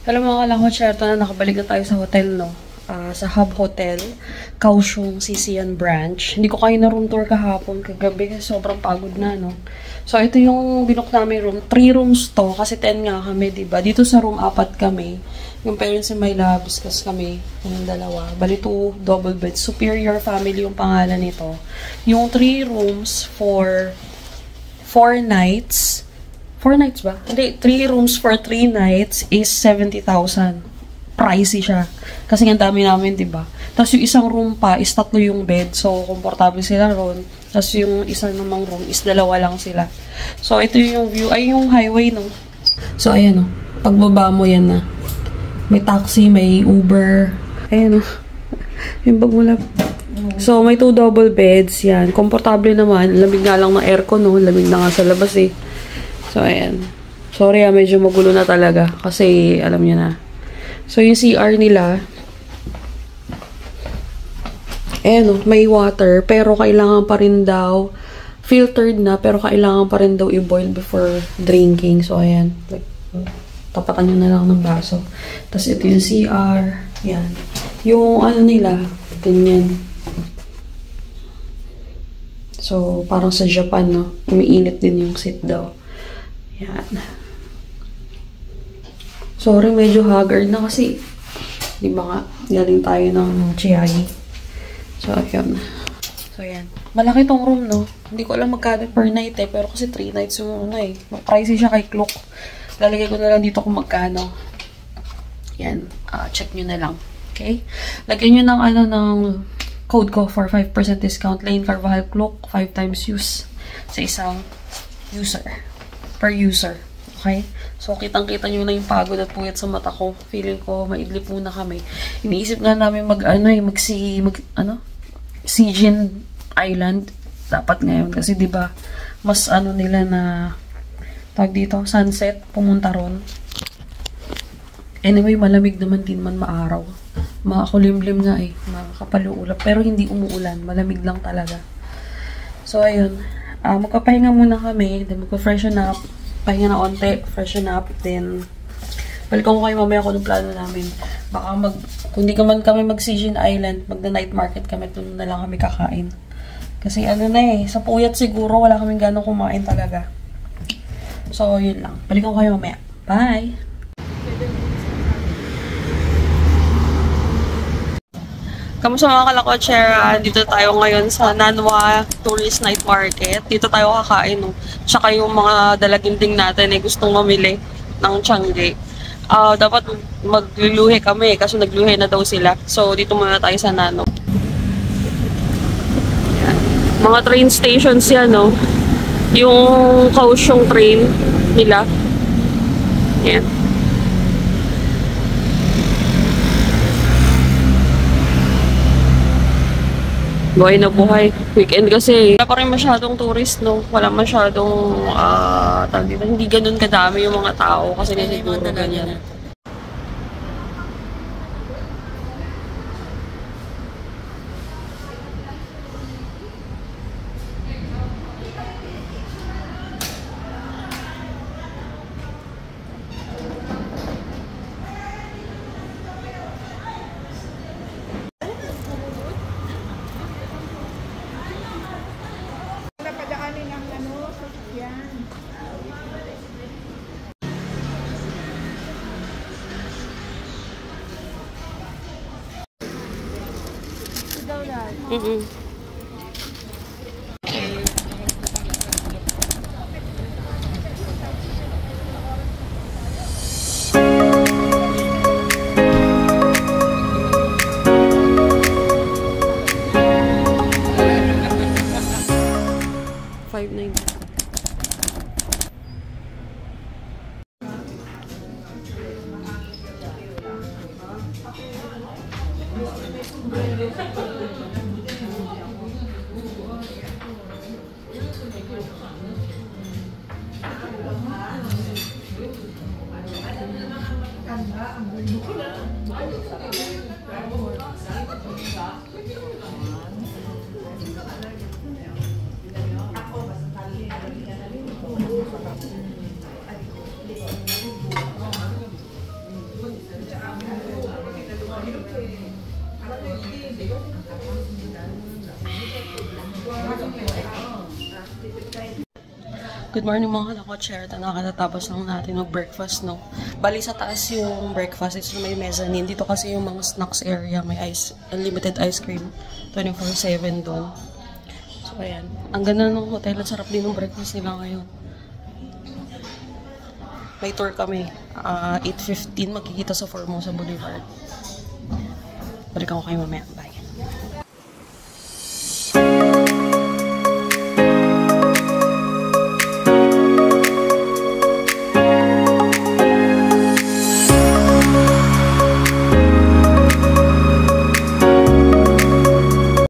Alam mo mga kalangkotsyerto na nakabalik na tayo sa hotel, no? Sa Hub Hotel, Kaohsiung, Sisian Branch. Hindi ko kayo na room tour kahapon, kagabi, kasi sobrang pagod na, no? So, ito yung binook namin room. 3 rooms to, kasi 10 nga kami, diba? Dito sa room, 4 kami. Yung parents and my loves, kasi kami, yung dalawa. Bali 2 double beds. Superior Family yung pangalan nito. Yung 3 rooms for 4 nights. 4 nights ba? Hindi, 3 rooms for 3 nights is 70,000. Pricey siya. Kasi ang dami namin, diba? Tapos yung isang room pa is 3 yung bed. So, komportable sila ron. Tapos yung isang namang room is 2 lang sila. So, ito yung view. Ay, yung highway, no? So, ayan, no? Pagbaba mo, yan na. May taxi, may Uber. Ayan, no? Yung bagulap. So, may 2 double beds. Yan. Komportable naman. Lamig nga lang ng aircon, no? Lamig na nga sa labas, eh. So, ayan. Sorry, medyo magulo na talaga. Kasi, alam niyo na. So, yung CR nila, ayan, may water, pero kailangan pa rin daw, filtered na, pero kailangan pa rin daw i-boil before drinking. So, ayan. Like, tapatan nyo na lang ng baso. Tapos, ito yung CR. Yan. Yung ano nila, ganyan. So, parang sa Japan, no? Umiinit din yung seat daw. Yan. Sorry, medyo haggard na kasi, di ba nga, galing tayo ng Chiayi. So, ayun. So, yan. Malaki tong room, no? Hindi ko alam magkano per night, eh. Pero kasi 3 nights yung ano, eh. Pricey siya kay Klook. Lalagay ko na lang dito kung magkano. Yan. Check nyo na lang. Okay? Lagyan nyo ng, ano, ng code ko for 5% discount. Lane Carvajal Klook. 5 times use sa isang user. Per user. Okay? So, kitang-kita nyo na yung pagod at puyat sa mata ko. Feeling ko, maidlip muna kami. Iniisip nga namin Sijin Island. Dapat ngayon. Kasi, di ba mas ano nila na, tawag dito, sunset, pumunta ron. Anyway, malamig naman din man maaraw. Makakulimlim nga eh. Makakapal yung ulap. Pero hindi umuulan. Malamig lang talaga. So, ayun. Magpapahinga muna kami. Then, magpa-freshen up. Pahinga na onte, freshen up, then balikan ko kayo mamaya kung anong plano namin. Baka kung di man kami mag-Sijin Island, magda-night market kami, doon na lang kami kakain. Kasi ano na eh, sa puyat siguro, wala kaming ganong kumain talaga. So, yun lang. Balikan ko kayo mamaya. Bye! Kamusta mga kalakotsera? Dito tayo ngayon sa Nanwa Tourist Night Market. Dito tayo kakain, no? Tsaka yung mga dalaginding natin ay gustong mamili ng Changi. Dapat magluluhe kami kasi nagluhe na daw sila. So, dito muna tayo sa Nano. Yan. Mga train stations yan, no? Yung Kaohsiung train nila. Yan. Buhay na buhay. Weekend kasi. Wala pa rin masyadong tourist, no? Wala masyadong, hindi ganun kadami yung mga tao. Kasi siguro ganyan. Good morning mga kalakotsyerta. Nakatatapos lang natin mag-breakfast, no? Bali sa taas yung breakfast, is may mezzanine. Dito kasi yung mga snacks area, may unlimited ice cream. 24/7 doon. So, ayan. Ang ganda ng hotel at sarap din ng breakfast nila ngayon. May tour kami. 8:15, magkikita sa Formosa Boulevard. Balikan ko kayo mamaya. Bye.